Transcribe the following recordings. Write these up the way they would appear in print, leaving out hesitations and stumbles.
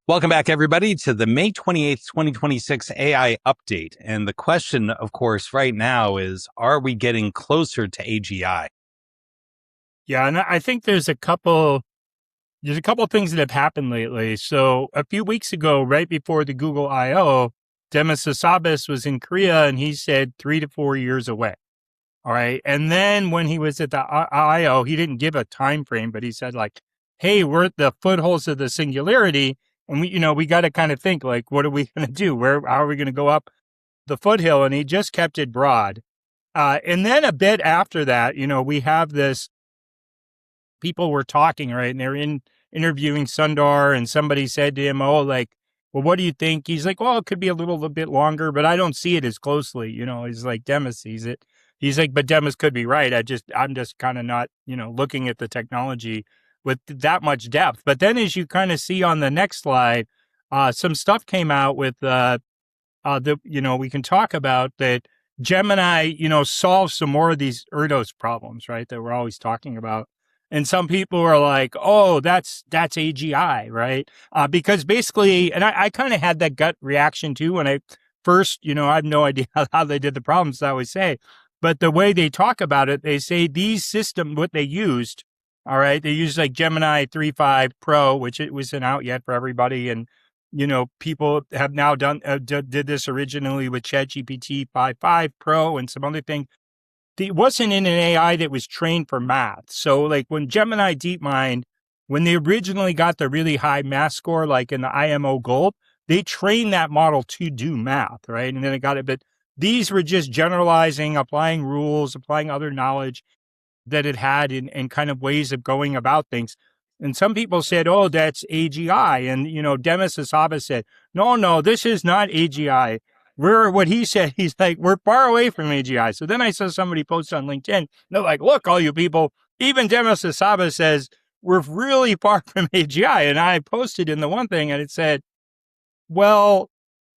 Welcome back, everybody, to the May 28th, 2026 AI update. And the question, of course, right now is, are we getting closer to AGI? Yeah, and I think there's a couple things that have happened lately. So a few weeks ago, right before the Google I.O., Demis Hassabis was in Korea and he said 3 to 4 years away. All right. And then when he was at the I.O., he didn't give a time frame, but he said like, hey, we're at the footholds of the singularity. And we got to kind of think like, what are we going to do? How are we going to go up the foothill? And he just kept it broad. And then a bit after that, we have this, people were talking, right? And they're interviewing Sundar, and somebody said to him, oh, like, well, what do you think? He's like, well, it could be a little bit longer, but I don't see it as closely. He's like, Demis sees it. He's like, but Demis could be right. I'm just kind of not, looking at the technology with that much depth. But then as you kind of see on the next slide, some stuff came out with we can talk about that Gemini, solves some more of these Erdos problems, right? That we're always talking about. And some people are like, oh, that's AGI, right? Because basically, and I kind of had that gut reaction too when I first, I have no idea how they did the problems, I always say. But the way they talk about it, they say these systems, what they used, all right, they used like Gemini 3.5 Pro, which it wasn't out yet for everybody. And, people have now did this originally with ChatGPT 5.5 Pro and some other things. It wasn't in an AI that was trained for math. So like when Gemini DeepMind, when they originally got the really high math score, like in the IMO Gold, they trained that model to do math, right? And then it got it. But these were just generalizing, applying rules, applying other knowledge that it had in kind of ways of going about things. And some people said, oh, that's AGI. And, Demis Hassabis said, no, this is not AGI. What he said, he's like, we're far away from AGI. So then I saw somebody post on LinkedIn. They're like, look, all you people, even Demis Hassabis says, we're really far from AGI. And I posted in the one thing and it said, well,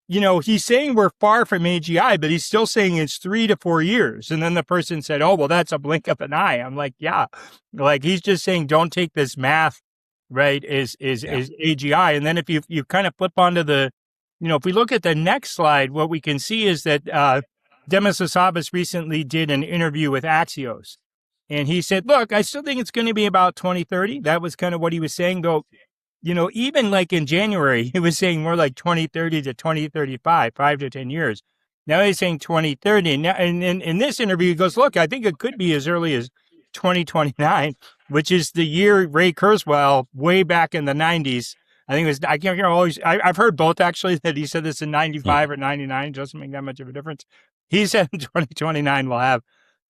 he's saying we're far from AGI, but he's still saying it's 3 to 4 years. And then the person said, oh, well, that's a blink of an eye. I'm like, yeah, like he's just saying, don't take this math, right, is AGI. And then if you kind of flip onto the, if we look at the next slide, what we can see is that Demis Hassabis recently did an interview with Axios. And he said, look, I still think it's going to be about 2030. That was kind of what he was saying, though. Even like in January, he was saying more like 2030 to 2035, 5 to 10 years. Now he's saying 2030. Now, and in this interview, he goes, look, I think it could be as early as 2029, which is the year Ray Kurzweil, way back in the 90s. I think it was, I can't hear always, I've heard both actually, that he said this in 95 or 99. It doesn't make that much of a difference. He said in 2029, we'll have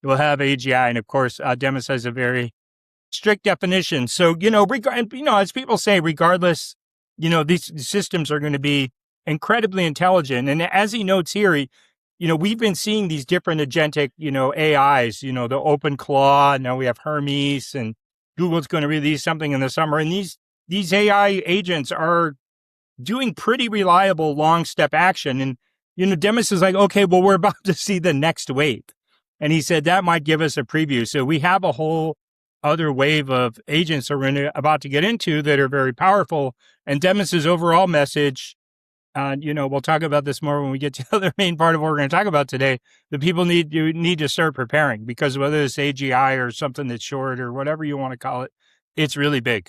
AGI. And of course, Demis has a very strict definition. So, as people say, regardless, these systems are going to be incredibly intelligent. And as he notes here, we've been seeing these different agentic, AIs, the OpenClaw, now we have Hermes, and Google's going to release something in the summer. And these AI agents are doing pretty reliable long step action. And, Demis is like, okay, well, we're about to see the next wave. And he said that might give us a preview. So we have a whole other wave of agents that we're about to get into that are very powerful. And Demis's overall message, we'll talk about this more when we get to the other main part of what we're going to talk about today. The people need to start preparing, because whether it's AGI or something that's short or whatever you want to call it, it's really big.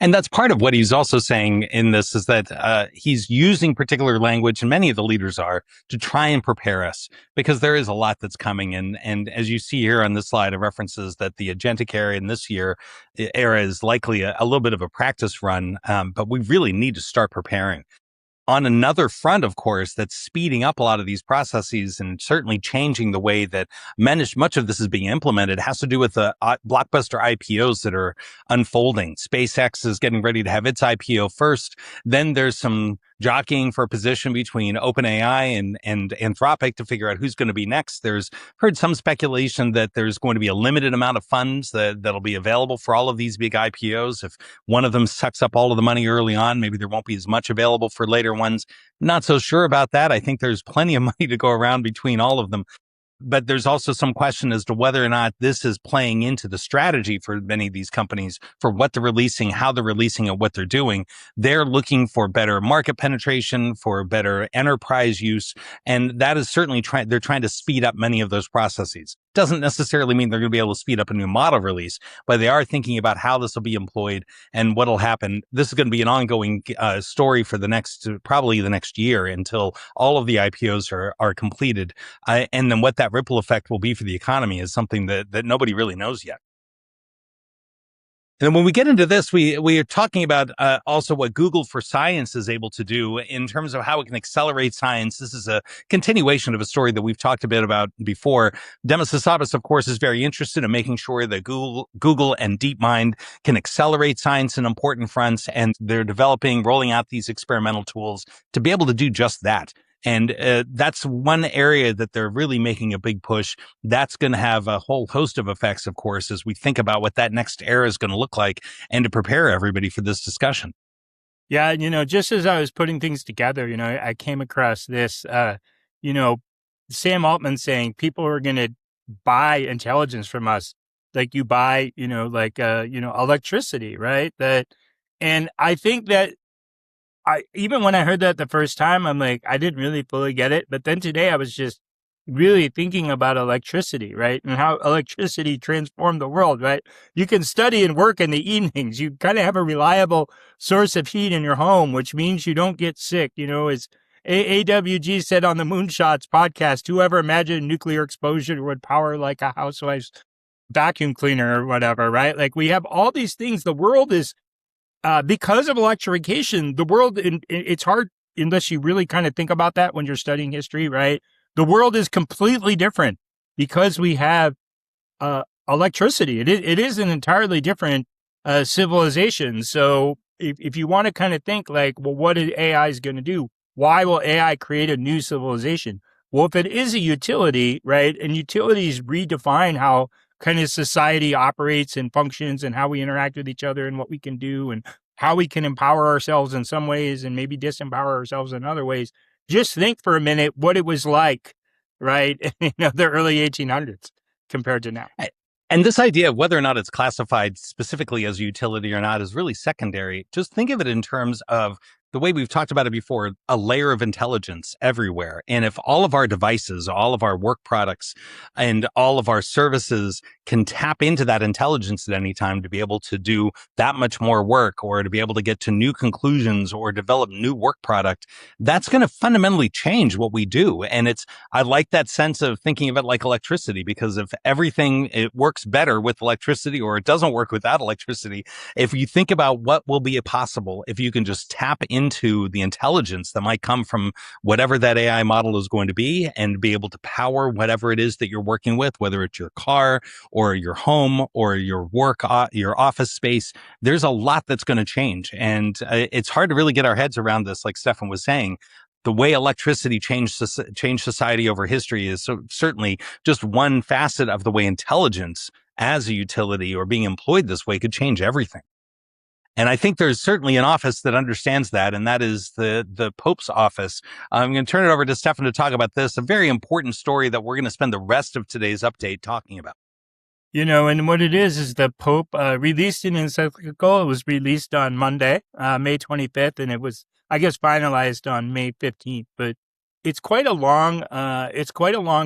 And that's part of what he's also saying in this, is that he's using particular language, and many of the leaders are, to try and prepare us, because there is a lot that's coming. And as you see here on this slide, it references that the agentic era in this era is likely a little bit of a practice run, but we really need to start preparing. On another front, of course, that's speeding up a lot of these processes and certainly changing the way that much of this is being implemented, has to do with the blockbuster IPOs that are unfolding. SpaceX is getting ready to have its IPO first. Then there's some jockeying for a position between OpenAI and Anthropic to figure out who's going to be next. There's heard some speculation that there's going to be a limited amount of funds that'll be available for all of these big IPOs. If one of them sucks up all of the money early on, maybe there won't be as much available for later ones. Not so sure about that. I think there's plenty of money to go around between all of them. But there's also some question as to whether or not this is playing into the strategy for many of these companies for what they're releasing, how they're releasing it, what they're doing. They're looking for better market penetration, for better enterprise use. And that is certainly they're trying to speed up many of those processes. Doesn't necessarily mean they're going to be able to speed up a new model release, but they are thinking about how this will be employed and what'll happen. This is going to be an ongoing story for probably the next year until all of the IPOs are completed. And then what that ripple effect will be for the economy is something that nobody really knows yet. And then when we get into this, we are talking about also what Google for Science is able to do in terms of how it can accelerate science. This is a continuation of a story that we've talked a bit about before. Demis Hassabis, of course, is very interested in making sure that Google and DeepMind can accelerate science in important fronts, and they're rolling out these experimental tools to be able to do just that. And that's one area that they're really making a big push. That's going to have a whole host of effects, of course, as we think about what that next era is going to look like and to prepare everybody for this discussion. Yeah, just as I was putting things together, I came across this, Sam Altman saying people are going to buy intelligence from us like you buy, electricity, right? And I think that even when I heard that the first time, I'm like, I didn't really fully get it. But then today I was just really thinking about electricity, right? And how electricity transformed the world, right? You can study and work in the evenings. You kind of have a reliable source of heat in your home, which means you don't get sick. As AWG said on the Moonshots podcast, whoever imagined nuclear exposure would power like a housewife's vacuum cleaner or whatever, right? Like we have all these things. The world is because of electrification, the world, it's hard unless you really kind of think about that when you're studying history, right? The world is completely different because we have electricity. It is an entirely different civilization. So if you want to kind of think like, well, what is AI going to do? Why will AI create a new civilization? Well, if it is a utility, right, and utilities redefine how kind of society operates and functions and how we interact with each other and what we can do and how we can empower ourselves in some ways and maybe disempower ourselves in other ways. Just think for a minute what it was like, right, in the early 1800s compared to now. And this idea of whether or not it's classified specifically as a utility or not is really secondary. Just think of it in terms of the way we've talked about it before, a layer of intelligence everywhere. And if all of our devices, all of our work products, and all of our services can tap into that intelligence at any time to be able to do that much more work or to be able to get to new conclusions or develop new work product, that's going to fundamentally change what we do. And I like that sense of thinking of it like electricity, because if it works better with electricity or it doesn't work without electricity, if you think about what will be possible if you can just tap into the intelligence that might come from whatever that AI model is going to be and be able to power whatever it is that you're working with, whether it's your car or your home or your work, your office space, there's a lot that's going to change. And it's hard to really get our heads around this, like Stefan was saying. The way electricity changed society over history is certainly just one facet of the way intelligence as a utility or being employed this way could change everything. And I think there's certainly an office that understands that, and that is the Pope's office. I'm going to turn it over to Stefan to talk about this, a very important story that we're going to spend the rest of today's update talking about. And what it is the Pope released an encyclical. It was released on Monday, May 25th, and it was, I guess, finalized on May 15th. But it's quite a long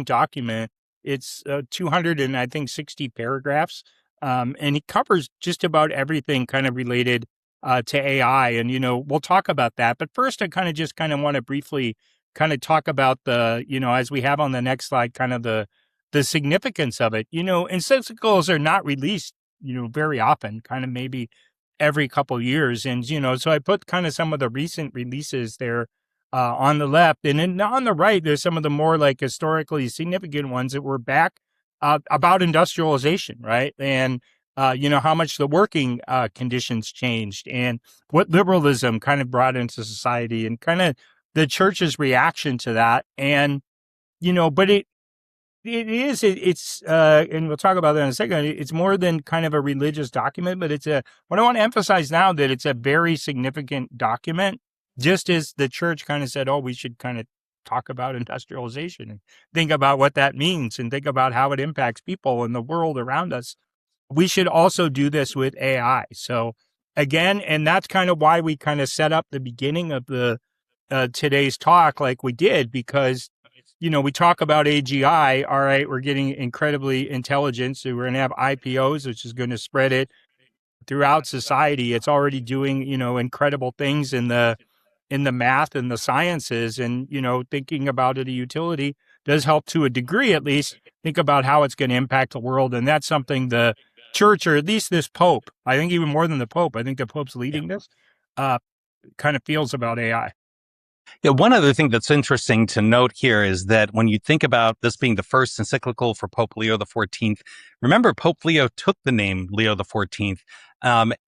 document. It's 260 paragraphs. And he covers just about everything kind of related to AI. And, we'll talk about that. But first, I kind of want to briefly kind of talk about as we have on the next slide, kind of the significance of it. Encyclicals are not released, very often, kind of maybe every couple years. And, so I put kind of some of the recent releases there on the left. And then on the right, there's some of the more like historically significant ones that were back about industrialization, right? And, how much the working conditions changed and what liberalism kind of brought into society and kind of the church's reaction to that. And, but it's and we'll talk about that in a second. It's more than kind of a religious document, but what I want to emphasize now that it's a very significant document, just as the church kind of said, oh, we should kind of talk about industrialization and think about what that means and think about how it impacts people and the world around us. We should also do this with AI. So again, and that's kind of why we kind of set up the beginning of the today's talk like we did, because we talk about AGI. All right, we're getting incredibly intelligent, so we're going to have IPOs, which is going to spread it throughout society. It's already doing incredible things in the math and the sciences, and thinking about it, a utility does help to a degree, at least think about how it's going to impact the world. And that's something the church, or at least this Pope, I think even more than the Pope, I think the Pope's leading this, kind of feels about AI. Yeah, one other thing that's interesting to note here is that when you think about this being the first encyclical for Pope Leo XIV, remember Pope Leo took the name Leo XIV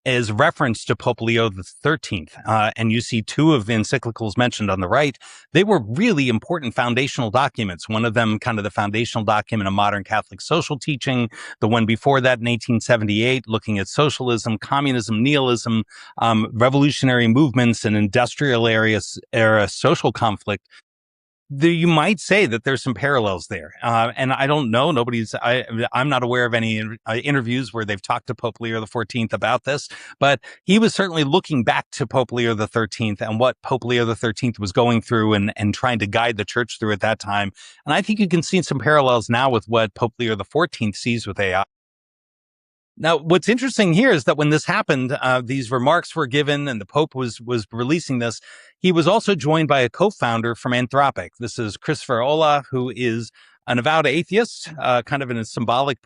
as reference to Pope Leo XIII. And you see two of the encyclicals mentioned on the right. They were really important foundational documents. One of them, kind of the foundational document of modern Catholic social teaching. The one before that in 1878, looking at socialism, communism, nihilism, revolutionary movements, and industrial era social conflict. You might say that there's some parallels there. And I don't know. I'm not aware of any interviews where they've talked to Pope Leo XIV about this, but he was certainly looking back to Pope Leo XIII and what Pope Leo XIII was going through and trying to guide the church through at that time. And I think you can see some parallels now with what Pope Leo XIV sees with AI. Now, what's interesting here is that when this happened, these remarks were given and the Pope was releasing this. He was also joined by a co-founder from Anthropic. This is Christopher Olah, who is an avowed atheist, kind of in a symbolic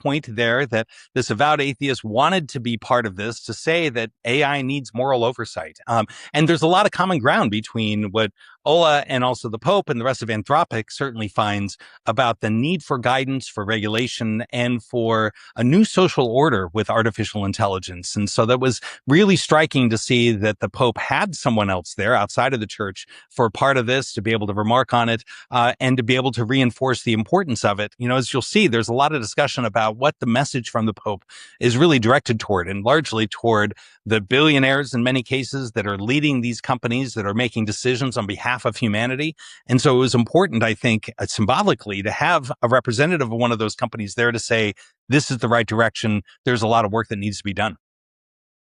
point there, that this avowed atheist wanted to be part of this, to say that AI needs moral oversight. And there's a lot of common ground between what Olah and also the Pope and the rest of Anthropic certainly finds about the need for guidance, for regulation, and for a new social order with artificial intelligence. And so that was really striking to see that the Pope had someone else there outside of the church for part of this, to be able to remark on it, and to be able to reinforce the importance of it. As you'll see, there's a lot of discussion about what the message from the Pope is really directed toward, and largely toward the billionaires in many cases that are leading these companies that are making decisions on behalf of humanity. And so it was important, I think, symbolically, to have a representative of one of those companies there to say, this is the right direction. There's a lot of work that needs to be done.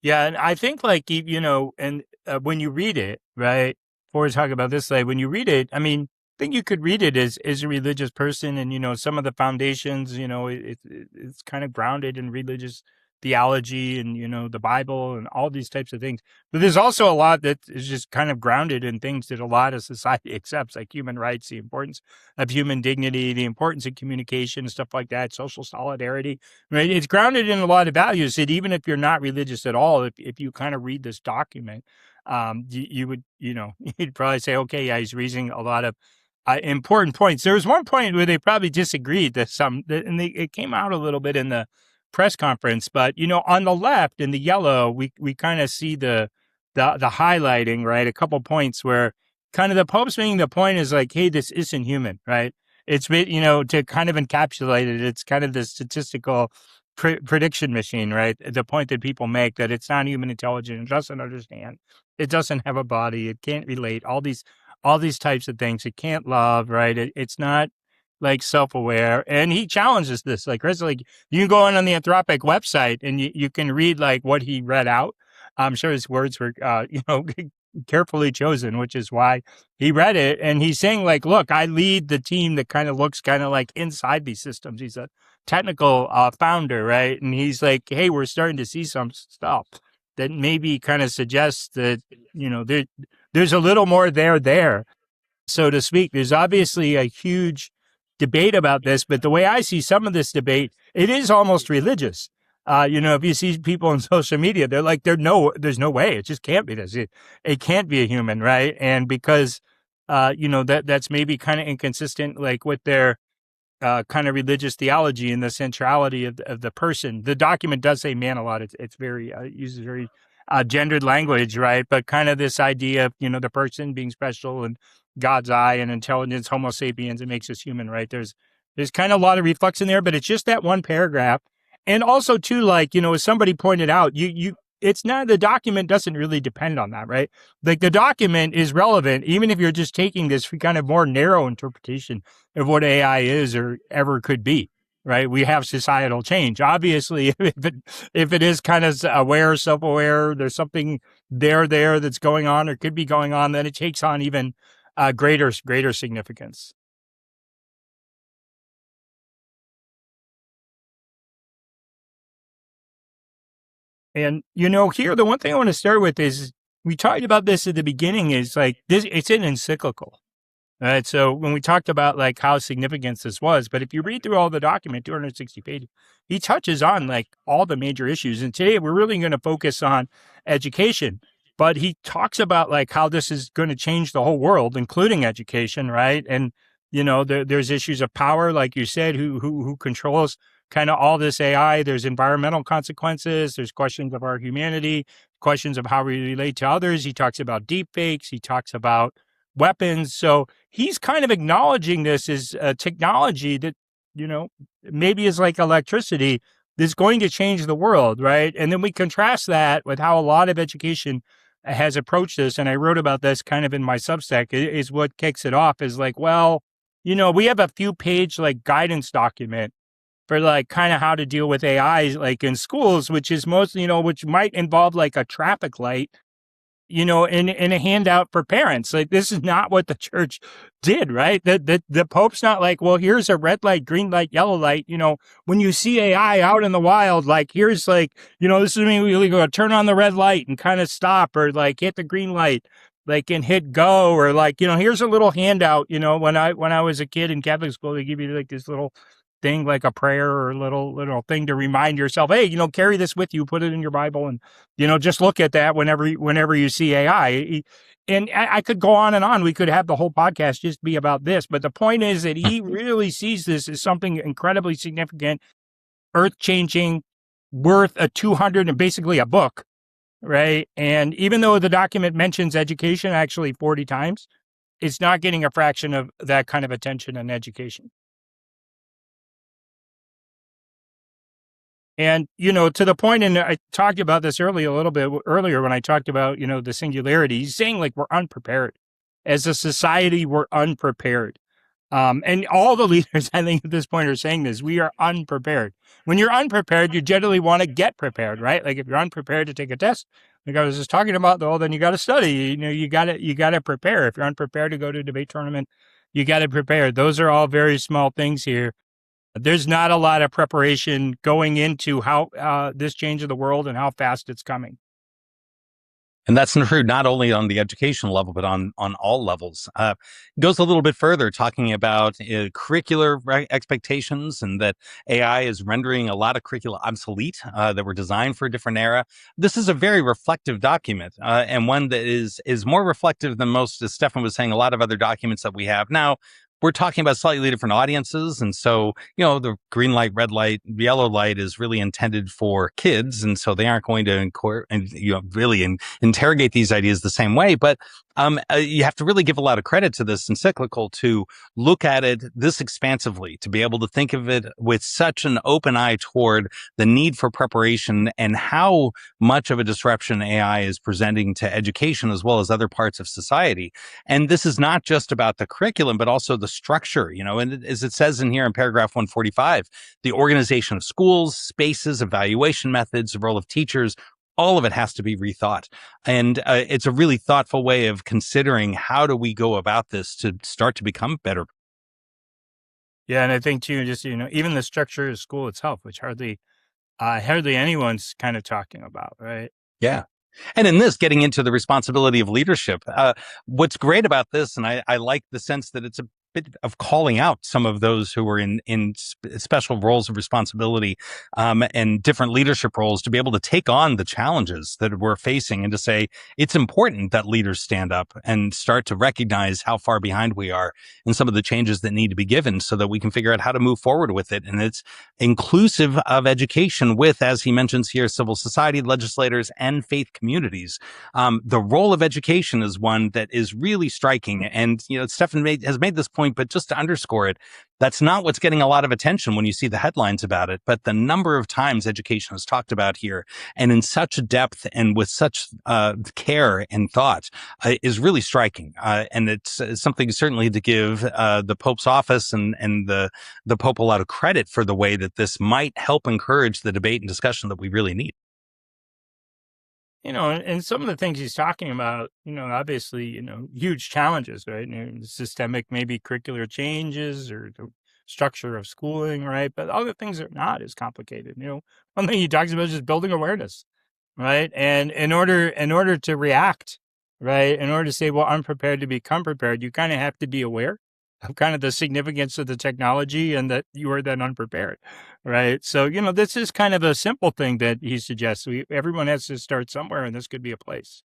Yeah, and I think and when you read it, right, before we talk about this, like when you read it, I mean, I think you could read it as a religious person, and some of the foundations, it's kind of grounded in religious theology and the Bible and all these types of things. But there's also a lot that is just kind of grounded in things that a lot of society accepts, like human rights, the importance of human dignity, the importance of communication, stuff like that, social solidarity. Right? It's grounded in a lot of values that even if you're not religious at all, if you kind of read this document, you would you'd probably say, okay, yeah, he's raising a lot of important points. There was one point where they probably disagreed and it came out a little bit in the press conference, but on the left in the yellow, we kind of see the highlighting, right? A couple points where kind of the Pope's making the point is like, hey, this isn't human, right? It's to kind of encapsulate it. It's kind of the statistical prediction machine, right? The point that people make that it's not human intelligence, it doesn't understand, it doesn't have a body, it can't relate, all these types of things. It can't love, right? It's not like self-aware. And he challenges this. Like, Chris, like you can go on the Anthropic website and you can read like what he read out. I'm sure his words were, carefully chosen, which is why he read it. And he's saying like, look, I lead the team that kind of looks kind of like inside these systems. He's a technical founder, right? And he's like, hey, we're starting to see some stuff that maybe kind of suggests that, there's a little more there, so to speak. There's obviously a huge debate about this, but the way I see some of this debate, it is almost religious. If you see people on social media, they're like, there's no way. It just can't be this. It can't be a human, right? And because, that's maybe kind of inconsistent, like with their kind of religious theology and the centrality of the person. The document does say man a lot. It's very, uses very gendered language, right? But kind of this idea of, the person being special and God's eye and intelligence, Homo sapiens, it makes us human, right? There's kind of a lot of reflection there, but it's just that one paragraph. And also too, like, as somebody pointed out, it's not, the document doesn't really depend on that, right? Like the document is relevant, even if you're just taking this kind of more narrow interpretation of what AI is or ever could be, right? We have societal change. Obviously, if it is kind of aware, self-aware, there's something there that's going on or could be going on, then it takes on even greater significance. And, here, the one thing I want to start with is we talked about this at the beginning is like this, it's an encyclical. Right. So when we talked about like how significant this was, but if you read through all the document, 260 pages, he touches on like all the major issues. And today we're really going to focus on education, but he talks about like how this is going to change the whole world, including education. Right. And, there's issues of power, like you said, who controls kind of all this AI. There's environmental consequences. There's questions of our humanity, questions of how we relate to others. He talks about deep fakes. He talks about weapons. So he's kind of acknowledging this as a technology that, maybe is like electricity that's going to change the world, right? And then we contrast that with how a lot of education has approached this. And I wrote about this kind of in my Substack, is what kicks it off is like, well, we have a few page like guidance document for like kind of how to deal with AI like in schools, which is mostly, which might involve like a traffic light, in a handout for parents. Like this is not what the church did, right? The Pope's not like, well, here's a red light, green light, yellow light. When you see AI out in the wild, like here's like, this is me, we go turn on the red light and kind of stop, or like hit the green light, like and hit go, or like, here's a little handout. When I was a kid in Catholic school, they give you like this little thing, like a prayer or a little thing to remind yourself, hey, carry this with you, put it in your Bible, and just look at that whenever you see AI. And I could go on and on. We could have the whole podcast just be about this, but the point is that he really sees this as something incredibly significant, earth-changing, worth a 200 and basically a book, right? And even though the document mentions education actually 40 times, it's not getting a fraction of that kind of attention in education. And, to the point, and I talked about this a little bit earlier when I talked about, the singularity, he's saying like we're unprepared. As a society, we're unprepared. And all the leaders, I think, at this point are saying this, we are unprepared. When you're unprepared, you generally want to get prepared, right? Like if you're unprepared to take a test, like I was just talking about, well, then you got to study, you got to prepare. If you're unprepared to go to a debate tournament, you got to prepare. Those are all very small things here. There's not a lot of preparation going into how this change of the world and how fast it's coming. And that's true not only on the education level, but on all levels. Goes a little bit further, talking about curricular expectations and that AI is rendering a lot of curricula obsolete that were designed for a different era. This is a very reflective document and one that is more reflective than most, as Stefan was saying, a lot of other documents that we have. Now, we're talking about slightly different audiences. And so, the green light, red light, yellow light is really intended for kids. And so they aren't going to really interrogate these ideas the same way. But you have to really give a lot of credit to this encyclical to look at it this expansively, to be able to think of it with such an open eye toward the need for preparation and how much of a disruption AI is presenting to education as well as other parts of society. And this is not just about the curriculum, but also the structure, and as it says in here in paragraph 145, the organization of schools, spaces, evaluation methods, the role of teachers, all of it has to be rethought. And it's a really thoughtful way of considering how do we go about this to start to become better. Yeah, and I think too, just even the structure of school itself, which hardly anyone's kind of talking about, right? Yeah. And in this, getting into the responsibility of leadership, what's great about this, and I like the sense that it's a bit of calling out some of those who are in special roles of responsibility and different leadership roles to be able to take on the challenges that we're facing and to say it's important that leaders stand up and start to recognize how far behind we are and some of the changes that need to be given so that we can figure out how to move forward with it. And it's inclusive of education with, as he mentions here, civil society, legislators, and faith communities. The role of education is one that is really striking. And, Stefan has made this point point, but just to underscore it, that's not what's getting a lot of attention when you see the headlines about it. But the number of times education is talked about here, and in such depth and with such care and thought, is really striking. And it's something certainly to give the Pope's office and the Pope a lot of credit for the way that this might help encourage the debate and discussion that we really need. And some of the things he's talking about, obviously, huge challenges, right? Systemic, maybe curricular changes or the structure of schooling, right? But other things are not as complicated. One thing he talks about is just building awareness, right? And in order to react, right, in order to say, well, I'm prepared to become prepared, you kind of have to be aware of kind of the significance of the technology and that you are then unprepared, right? So, this is kind of a simple thing that he suggests. Everyone has to start somewhere, and this could be a place.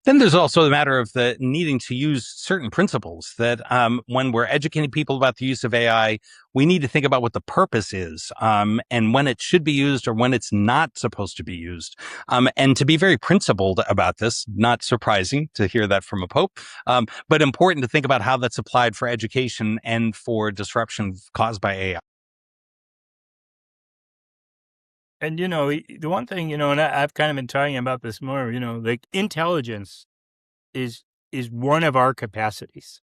Then there's also the matter of the needing to use certain principles that when we're educating people about the use of AI, we need to think about what the purpose is and when it should be used or when it's not supposed to be used. And to be very principled about this, not surprising to hear that from a pope, but important to think about how that's applied for education and for disruption caused by AI. And, the one thing, and I've kind of been talking about this more, like intelligence is one of our capacities,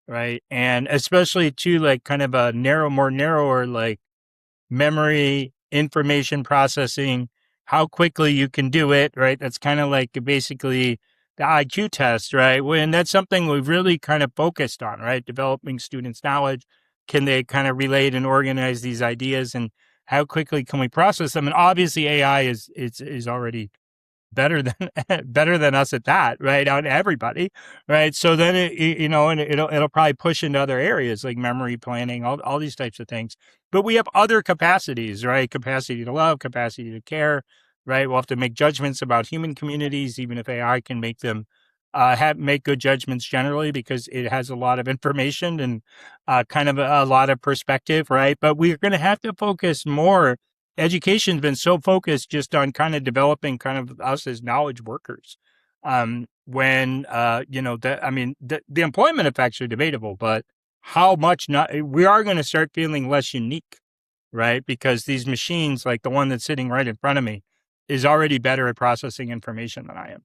right? And especially to like kind of a more narrower, like memory, information processing, how quickly you can do it, right? That's kind of like basically the IQ test, right? When that's something we've really kind of focused on, right? Developing students' knowledge. Can they kind of relate and organize these ideas, and how quickly can we process them? And obviously AI is already better than better than us at that, right? On everybody, right? So then and it'll probably push into other areas like memory planning, all these types of things. But we have other capacities, right? Capacity to love, capacity to care, right? We'll have to make judgments about human communities, even if AI can make them make good judgments generally because it has a lot of information and kind of a lot of perspective, right? But we're going to have to focus more. Education's been so focused just on kind of developing kind of us as knowledge workers. When the employment effects are debatable, but how much we are going to start feeling less unique, right? Because these machines, like the one that's sitting right in front of me, is already better at processing information than I am.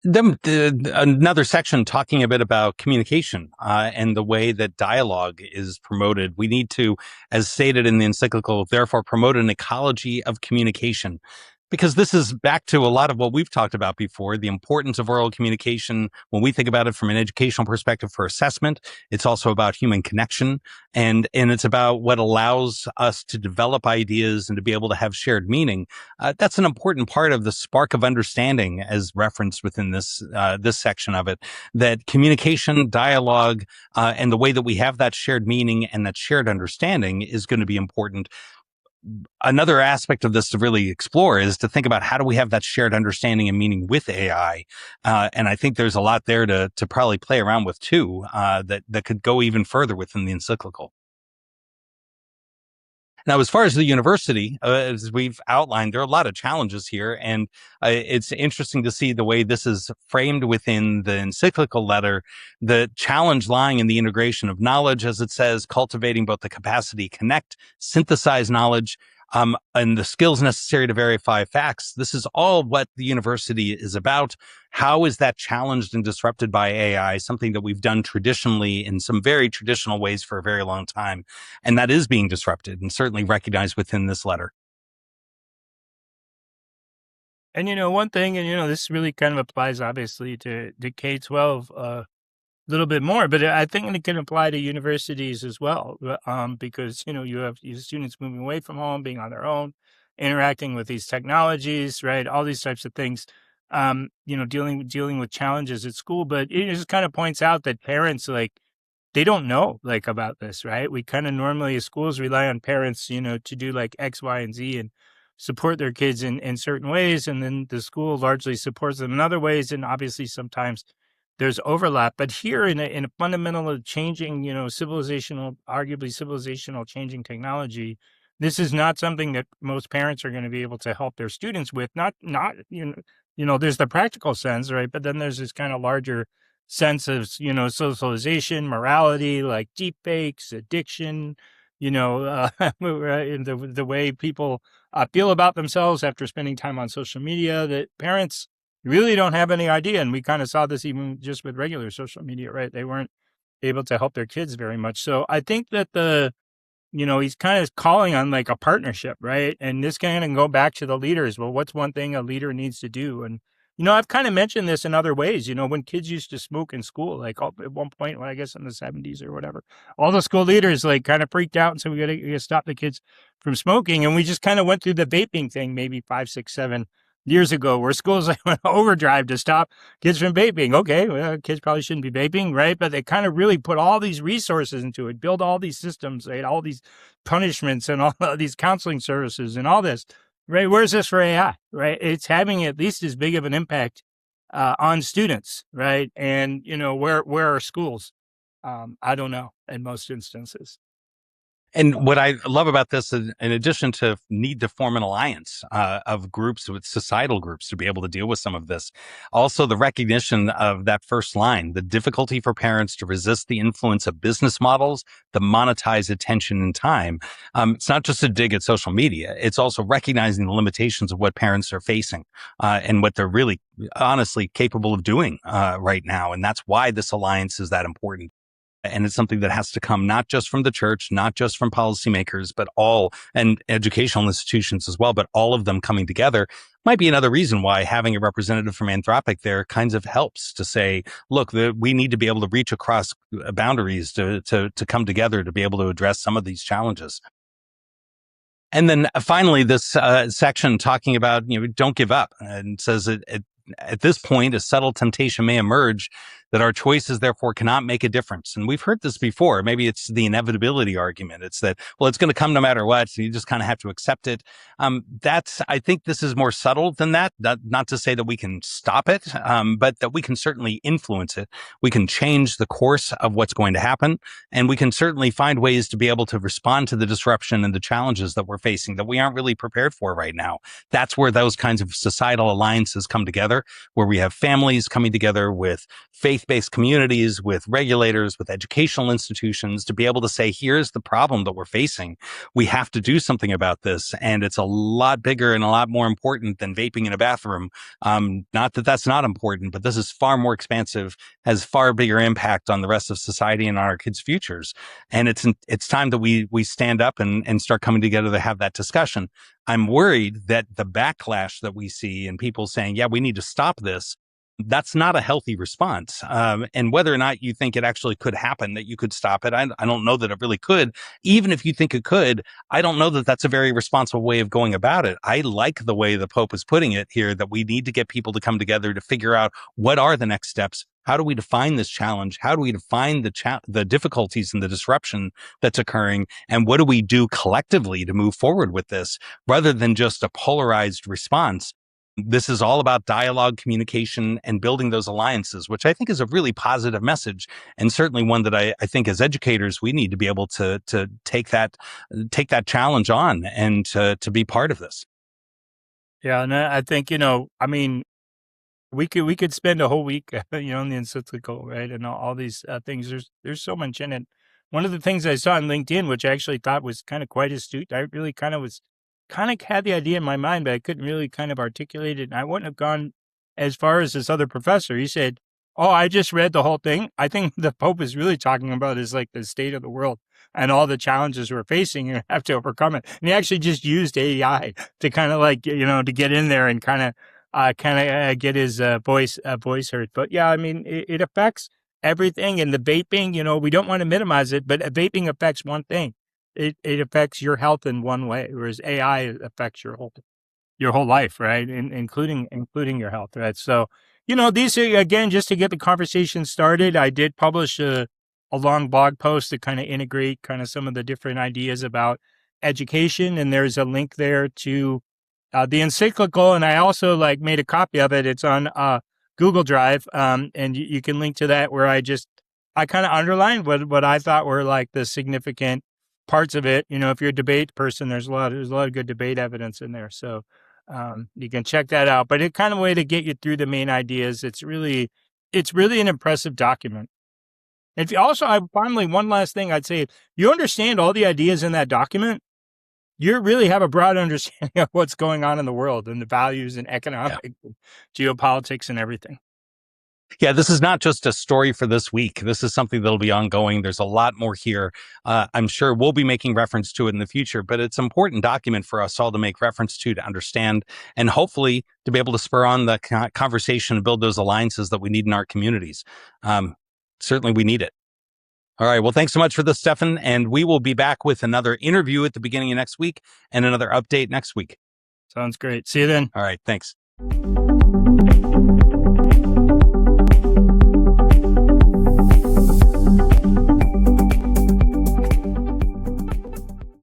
Then another section talking a bit about communication and the way that dialogue is promoted. We need to, as stated in the encyclical, therefore promote an ecology of communication. Because this is back to a lot of what we've talked about before, the importance of oral communication. When we think about it from an educational perspective for assessment, it's also about human connection. And it's about what allows us to develop ideas and to be able to have shared meaning. That's an important part of the spark of understanding as referenced within this section of it, that communication, dialogue, and the way that we have that shared meaning and that shared understanding is going to be important. Another aspect of this to really explore is to think about how do we have that shared understanding and meaning with AI. And I think there's a lot there to probably play around with too, that could go even further within the encyclical. Now, as far as the university, as we've outlined, there are a lot of challenges here, and it's interesting to see the way this is framed within the encyclical letter. The challenge lying in the integration of knowledge, as it says, cultivating both the capacity to connect, synthesize knowledge, and the skills necessary to verify facts. This is all what the university is about. How is that challenged and disrupted by AI? Something that we've done traditionally in some very traditional ways for a very long time. And that is being disrupted and certainly recognized within this letter. And, one thing, and, this really kind of applies obviously to K-12 a little bit more, but I think it can apply to universities as well, because, you have students moving away from home, being on their own, interacting with these technologies, right? All these types of things, dealing with challenges at school. But it just kind of points out that parents, like, they don't know like about this, right? We kind of normally as schools rely on parents, to do like X, Y, and Z and support their kids in certain ways. And then the school largely supports them in other ways. And obviously sometimes there's overlap. But here in a fundamental changing, arguably civilizational changing technology, this is not something that most parents are going to be able to help their students with. Not there's the practical sense, right? But then there's this kind of larger sense of, socialization, morality, like deep fakes, addiction, the way people feel about themselves after spending time on social media, that parents really don't have any idea. And we kind of saw this even just with regular social media, right? They weren't able to help their kids very much. So I think that he's kind of calling on like a partnership, right? And this can go back to the leaders. Well, what's one thing a leader needs to do? And, I've kind of mentioned this in other ways, when kids used to smoke in school, like at one point, when I guess in the 70s or whatever, all the school leaders like kind of freaked out and said, we got to stop the kids from smoking. And we just kind of went through the vaping thing maybe 5, 6, 7 years ago, where schools like went overdrive to stop kids from vaping. Okay, well, kids probably shouldn't be vaping, right? But they kind of really put all these resources into it, build all these systems, right? All these punishments and all these counseling services and all this, right? Where's this for AI, right? It's having at least as big of an impact on students, right? And, where are schools? I don't know in most instances. And what I love about this, in addition to need to form an alliance of groups with societal groups to be able to deal with some of this, also the recognition of that first line, the difficulty for parents to resist the influence of business models that monetize attention and time. It's not just a dig at social media. It's also recognizing the limitations of what parents are facing and what they're really honestly capable of doing right now. And that's why this alliance is that important. And it's something that has to come not just from the church, not just from policymakers, but all and educational institutions as well, but all of them coming together might be another reason why having a representative from Anthropic there kinds of helps to say, look, we need to be able to reach across boundaries to come together to be able to address some of these challenges. And then finally, this section talking about, don't give up, and says at this point, a subtle temptation may emerge that our choices therefore cannot make a difference. And we've heard this before. Maybe it's the inevitability argument. It's that, well, it's going to come no matter what. So you just kind of have to accept it. I think this is more subtle than that. Not to say that we can stop it, but that we can certainly influence it. We can change the course of what's going to happen. And we can certainly find ways to be able to respond to the disruption and the challenges that we're facing that we aren't really prepared for right now. That's where those kinds of societal alliances come together, where we have families coming together with faith-based communities, with regulators, with educational institutions to be able to say, here's the problem that we're facing. We have to do something about this. And it's a lot bigger and a lot more important than vaping in a bathroom. Not that that's not important, but this is far more expansive, has far bigger impact on the rest of society and on our kids' futures. And it's time that we stand up and start coming together to have that discussion. I'm worried that the backlash that we see and people saying, yeah, we need to stop this, that's not a healthy response. And whether or not you think it actually could happen, that you could stop it, I don't know that it really could. Even if you think it could, I don't know that that's a very responsible way of going about it. I like the way the Pope is putting it here, that we need to get people to come together to figure out what are the next steps. How do we define this challenge? How do we define the difficulties and the disruption that's occurring? And what do we do collectively to move forward with this rather than just a polarized response? This is all about dialogue, communication, and building those alliances, which I think is a really positive message, and certainly one that I think as educators we need to be able to take that challenge on and to be part of this. Yeah, and I think we could spend a whole week, in the Encyclical, right, and all these things. There's so much in it. One of the things I saw on LinkedIn, which I actually thought was kind of quite astute, I really kind of had the idea in my mind, but I couldn't really kind of articulate it. And I wouldn't have gone as far as this other professor. He said, "Oh, I just read the whole thing. I think the Pope is really talking about is like the state of the world and all the challenges we're facing and have to overcome it." And he actually just used AI to kind of like, to get in there and kind of get his voice heard. But yeah, I mean, it affects everything. And the vaping, we don't want to minimize it, but vaping affects one thing. It affects your health in one way, whereas AI affects your whole life, right? Including your health, right? So, these are, again, just to get the conversation started, I did publish a long blog post to kind of integrate kind of some of the different ideas about education, and there's a link there to the Encyclical, and I also made a copy of it. It's on Google Drive, and you can link to that, where I kind of underlined what I thought were like the significant parts of it. If you're a debate person, there's a lot of good debate evidence in there. So You can check that out. But it's kind of a way to get you through the main ideas. It's really an impressive document. And finally, one last thing I'd say, if you understand all the ideas in that document, you really have a broad understanding of what's going on in the world and the values and economic and geopolitics and everything. Yeah, this is not just a story for this week. This is something that'll be ongoing. There's a lot more here. I'm sure we'll be making reference to it in the future, but it's an important document for us all to make reference to understand, and hopefully to be able to spur on the conversation and build those alliances that we need in our communities. Certainly we need it. All right. Well, thanks so much for this, Stefan. And we will be back with another interview at the beginning of next week and another update next week. Sounds great. See you then. All right. Thanks.